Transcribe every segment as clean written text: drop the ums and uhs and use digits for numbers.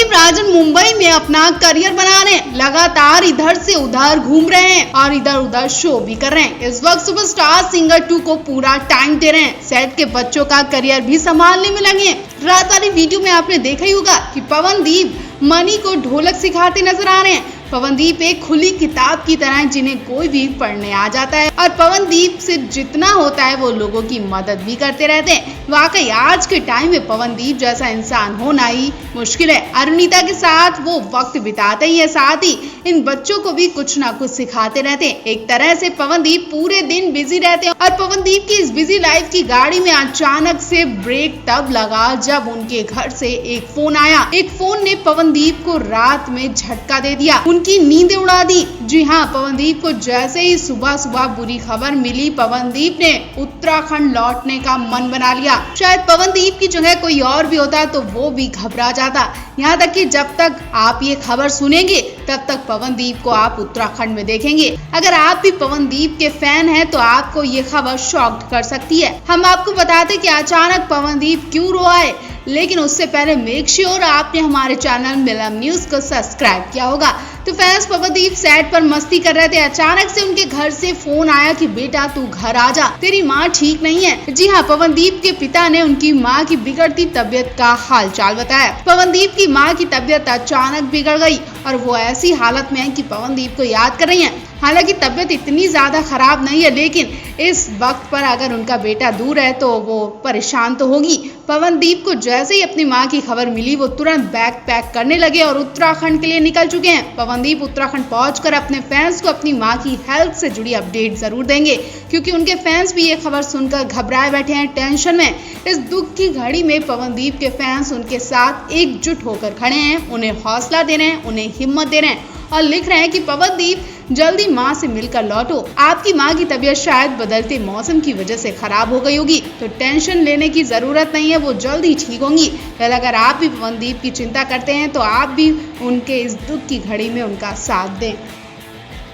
पवनदीप राजन मुंबई में अपना करियर बना रहे हैं। लगातार इधर से उधर घूम रहे हैं और इधर उधर शो भी कर रहे हैं। इस वक्त सुपरस्टार सिंगर 2 को पूरा टाइम दे रहे हैं। सेट के बच्चों का करियर भी संभालने में लगे हैं। रात वाली वीडियो में आपने देखा ही होगा कि पवनदीप मनी को ढोलक सिखाते नजर आ रहे हैं। पवनदीप एक खुली किताब की तरह जिन्हें कोई भी पढ़ने आ जाता है और पवनदीप से जितना होता है वो लोगों की मदद भी करते रहते हैं। वाकई आज के टाइम में पवनदीप जैसा इंसान होना ही मुश्किल है। अरुणिता के साथ वो वक्त बिताते ही है, साथ ही इन बच्चों को भी कुछ ना कुछ सिखाते रहते हैं। एक तरह से पवनदीप पूरे दिन बिजी रहते हैं और पवनदीप की इस बिजी लाइफ की गाड़ी में अचानक से ब्रेक तब लगा जब उनके घर से एक फोन आया। एक फोन ने पवनदीप को रात में झटका दे दिया, उनकी नींदें उड़ा दी। जी हाँ, पवनदीप को जैसे ही सुबह सुबह बुरी खबर मिली, पवनदीप ने उत्तराखंड लौटने का मन बना लिया। शायद पवनदीप की जगह कोई और भी होता तो वो भी घबरा जाता। यहाँ तक कि जब तक आप ये खबर सुनेंगे तब तक पवनदीप को आप उत्तराखंड में देखेंगे। अगर आप भी पवनदीप के फैन हैं तो आपको ये खबर शॉक्ड कर सकती है। हम आपको बताते कि अचानक पवनदीप क्यों रो आए, लेकिन उससे पहले मेक श्योर आपने हमारे चैनल मिलम न्यूज को सब्सक्राइब किया होगा। तो फैंस पवनदीप सेट पर मस्ती कर रहे थे। अचानक से उनके घर से फोन आया कि बेटा तू घर आ जा, तेरी माँ ठीक नहीं है। जी हाँ, पवनदीप के पिता ने उनकी माँ की बिगड़ती तबीयत का हाल चाल बताया। पवनदीप की माँ की तबीयत अचानक बिगड़ गई और वो ऐसी हालत में है कि पवनदीप को याद कर रही हैं। हालांकि तबीयत इतनी ज्यादा खराब नहीं है, लेकिन इस वक्त पर अगर उनका बेटा दूर है तो वो परेशान तो होगी। पवनदीप को जैसे ही अपनी माँ की खबर मिली वो तुरंत बैग पैक करने लगे और उत्तराखंड के लिए निकल चुके हैं। पवनदीप उत्तराखंड पहुंचकर अपने फैंस को अपनी माँ की हेल्थ से जुड़ी अपडेट जरूर देंगे, क्योंकि उनके फैंस भी ये खबर सुनकर घबराए बैठे हैं, टेंशन में। इस दुख की घड़ी में पवनदीप के फैंस उनके साथ एकजुट होकर खड़े हैं, उन्हें हौसला दे रहे हैं, उन्हें हिम्मत दे रहे हैं और लिख रहे हैं कि पवनदीप जल्दी माँ से मिलकर लौटो। आपकी माँ की तबीयत शायद बदलते मौसम की वजह से खराब हो गई होगी, तो टेंशन लेने की जरूरत नहीं है, वो जल्द ही ठीक होंगी। अगर आप भी पवनदीप की चिंता करते हैं तो आप भी उनके इस दुख की घड़ी में उनका साथ दें।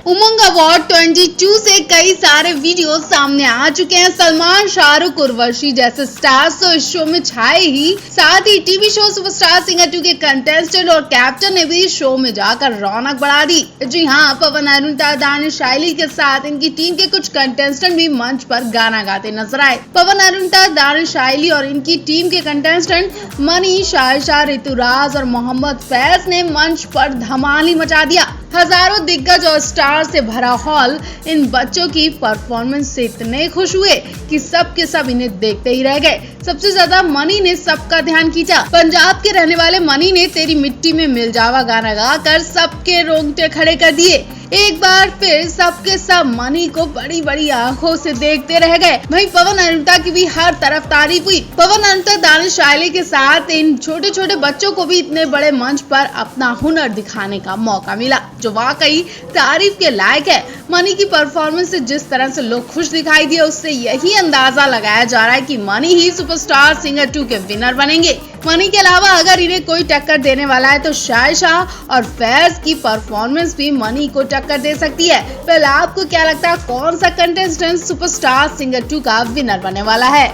उमंग अवार्ड 22 से कई सारे वीडियो सामने आ चुके हैं। सलमान, शाहरुख, उर्वशी जैसे स्टार्स तो इस शो में छाए ही, साथ ही टीवी शो सुपरस्टार सिंगर 2 के कंटेस्टेंट और कैप्टन ने भी शो में जाकर रौनक बढ़ा दी। जी हाँ, पवन, अरुणिता, दानिश, शाइली के साथ इनकी टीम के कुछ कंटेस्टेंट भी मंच पर गाना गाते नजर आए। पवन, अरुणिता, दानिश, शाइली और इनकी टीम के कंटेस्टेंट मनी, शायशा, ऋतुराज और मोहम्मद फैज ने मंच पर धमाल ही मचा दिया। हजारों दिग्गज और स्टार से भरा हॉल इन बच्चों की परफॉर्मेंस से इतने खुश हुए कि सब के सब इन्हें देखते ही रह गए। सबसे ज्यादा मनी ने सबका ध्यान खींचा। पंजाब के रहने वाले मनी ने तेरी मिट्टी में मिल जावा गाना गाकर सबके रोंगटे खड़े कर दिए। एक बार फिर सबके सब मनी को बड़ी बड़ी आंखों से देखते रह गए। वहीं पवन, अरुणिता की भी हर तरफ तारीफ हुई। पवन, अरुणिता, दानिश, शाइली के साथ इन छोटे छोटे बच्चों को भी इतने बड़े मंच पर अपना हुनर दिखाने का मौका मिला, जो वाकई तारीफ के लायक है। मनी की परफॉर्मेंस से जिस तरह से लोग खुश दिखाई दिए, उससे यही अंदाजा लगाया जा रहा है कि मनी ही सुपरस्टार सिंगर 2 के विनर बनेंगे। मनी के अलावा अगर इन्हें कोई टक्कर देने वाला है तो शायशा और फैज की परफॉर्मेंस भी मनी को टक्कर दे सकती है। पहले आपको क्या लगता है, कौन सा कंटेस्टेंट सुपरस्टार सिंगर 2 का विनर बनने वाला है?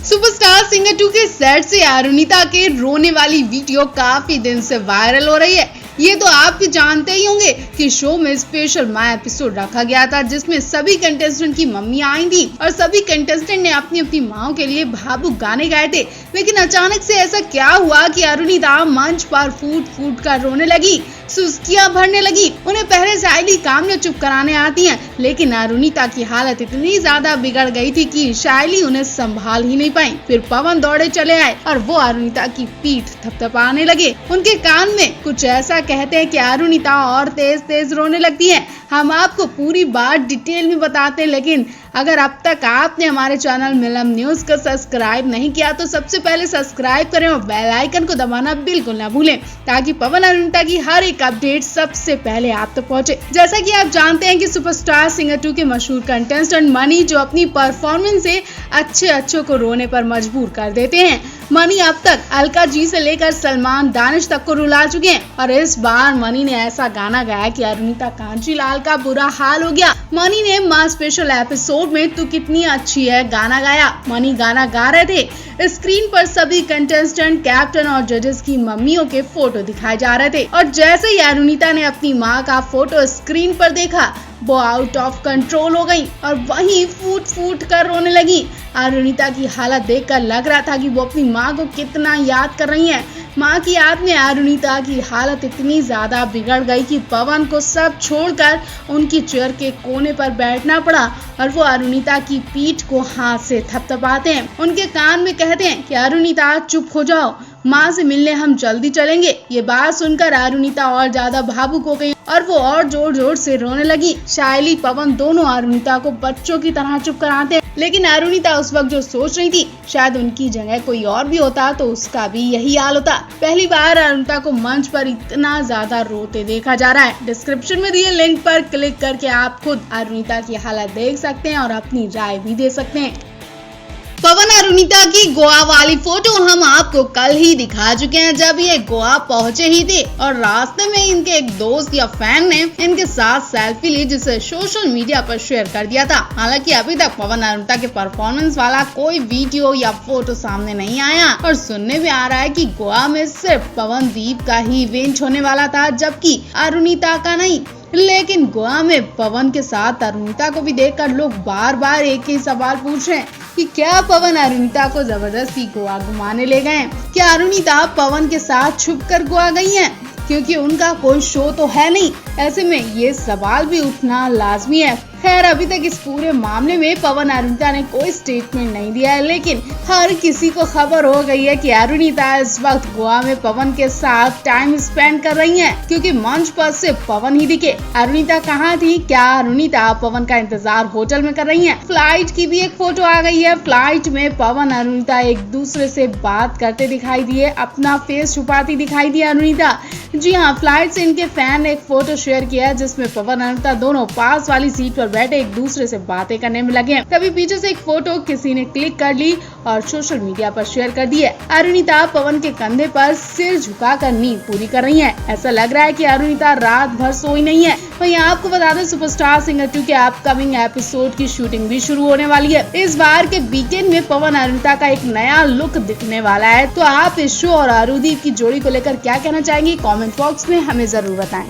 सुपरस्टार सिंगर 2 के सेट से अरुणिता के रोने वाली वीडियो काफी दिन से वायरल हो रही है। ये तो आप भी जानते ही होंगे कि शो में स्पेशल माँ एपिसोड रखा गया था, जिसमें सभी कंटेस्टेंट की मम्मी आई थी और सभी कंटेस्टेंट ने अपनी अपनी माओ के लिए भावुक गाने गाए थे। लेकिन अचानक से ऐसा क्या हुआ कि अरुणिता मंच पर फूट फूट कर रोने लगी, सुस्तियां भरने लगी। उन्हें पहले शाइली काम में चुप कराने आती हैं, लेकिन अरुणिता की हालत इतनी ज्यादा बिगड़ गई थी कि शाइली उन्हें संभाल ही नहीं पाई। फिर पवन दौड़े चले आए और वो अरुणिता की पीठ थपथपाने लगे। उनके कान में कुछ ऐसा कहते हैं कि अरुणिता और तेज तेज रोने लगती है। हम आपको पूरी बात डिटेल में बताते हैं, लेकिन अगर अब तक आपने हमारे चैनल मिलम न्यूज को सब्सक्राइब नहीं किया तो सबसे पहले सब्सक्राइब करें और बेल आइकन को दबाना बिल्कुल ना भूलें, ताकि पवन, अरुणिता की हर एक अपडेट सबसे पहले आप तक पहुंचे। जैसा कि आप जानते हैं कि सुपरस्टार सिंगर 2 के मशहूर कंटेस्टेंट मनी, जो अपनी परफॉर्मेंस से अच्छे को रोने पर मजबूर कर देते हैं, मनी अब तक अलका जी से लेकर सलमान दानिश तक को रुला चुके हैं और इस बार मनी ने ऐसा गाना गाया कि अरुणिता कांजीलाल का बुरा हाल हो गया। मनी ने मां स्पेशल एपिसोड में तू कितनी अच्छी है गाना गाया। मनी गाना गा रहे थे, स्क्रीन पर सभी कंटेस्टेंट, कैप्टन और जजेस की मम्मियों के फोटो दिखाए जा रहे थे और जैसे ही अरुणिता ने अपनी माँ का फोटो स्क्रीन पर देखा वो आउट ऑफ कंट्रोल हो गई और वहीं फूट फूट कर रोने लगी। अरुणिता की हालत देखकर लग रहा था कि वो अपनी माँ को कितना याद कर रही है। माँ की याद में अरुणिता की हालत इतनी ज्यादा बिगड़ गई कि पवन को सब छोड़कर उनकी चेयर के कोने पर बैठना पड़ा और वो अरुणिता की पीठ को हाथ से थपथपाते हैं, उनके कान में कहते हैं कि अरुणिता चुप हो जाओ, माँ से मिलने हम जल्दी चलेंगे। ये बात सुनकर अरुणिता और ज्यादा भावुक हो गई और वो और जोर जोर से रोने लगी। शायली, पवन दोनों अरुणिता को बच्चों की तरह चुप कराते हैं, लेकिन अरुणिता उस वक्त जो सोच रही थी शायद उनकी जगह कोई और भी होता तो उसका भी यही हाल होता। पहली बार अरुणिता को मंच पर इतना ज्यादा रोते देखा जा रहा है। डिस्क्रिप्शन में दिए लिंक पर क्लिक करके आप खुद अरुणिता की हालत देख सकते हैं और अपनी राय भी दे सकते हैं। पवन अरुणिता की गोवा वाली फोटो हम आपको कल ही दिखा चुके हैं जब ये गोवा पहुंचे ही थे और रास्ते में इनके एक दोस्त या फैन ने इनके साथ सेल्फी ली जिसे सोशल मीडिया पर शेयर कर दिया था। हालांकि अभी तक पवन अरुणिता के परफॉर्मेंस वाला कोई वीडियो या फोटो सामने नहीं आया और सुनने में आ रहा है कि गोवा में सिर्फ पवनदीप का ही इवेंट होने वाला था जबकि अरुणिता का नहीं। लेकिन गोवा में पवन के साथ अरुणिता को भी देखकर लोग बार बार एक ही सवाल पूछ रहे हैं कि क्या पवन अरुणिता को जबरदस्ती गोवा घुमाने ले गए? क्या अरुणिता पवन के साथ छुपकर गोवा गई हैं? क्योंकि उनका कोई शो तो है नहीं। ऐसे में ये सवाल भी उठना लाजमी है। खैर, अभी तक इस पूरे मामले में पवन अरुणिता ने कोई स्टेटमेंट नहीं दिया है, लेकिन हर किसी को खबर हो गई है कि अरुणिता इस वक्त गोवा में पवन के साथ टाइम स्पेंड कर रही हैं, क्योंकि मंच पर सिर्फ पवन ही दिखे। अरुणिता कहाँ थी? क्या अरुणिता पवन का इंतजार होटल में कर रही हैं? फ्लाइट की भी एक फोटो आ गई है। फ्लाइट में पवन अरुणिता एक दूसरे से बात करते दिखाई दिए, अपना फेस छुपाती दिखाई दी अरुणिता। जी हाँ, फ्लाइट से इनके फैन ने एक फोटो शेयर किया है जिसमें पवन अरुणिता दोनों पास वाली सीट पर बैठे एक दूसरे से बातें करने में लगे हैं। तभी पीछे से एक फोटो किसी ने क्लिक कर ली और सोशल मीडिया पर शेयर कर दी है। अरुणिता पवन के कंधे पर सिर झुकाकर नींद पूरी कर रही है। ऐसा लग रहा है कि अरुणिता रात भर सोई नहीं है। वहीं आपको बता दें, सुपरस्टार सिंगर 2 के अपकमिंग एपिसोड की शूटिंग भी शुरू होने वाली है। इस बार के वीकेंड में पवन अरुणिता का एक नया लुक दिखने वाला है। तो आप इस शो और अरुदीप की जोड़ी को लेकर क्या कहना चाहेंगे? कमेंट बॉक्स में हमें जरूर बताएं।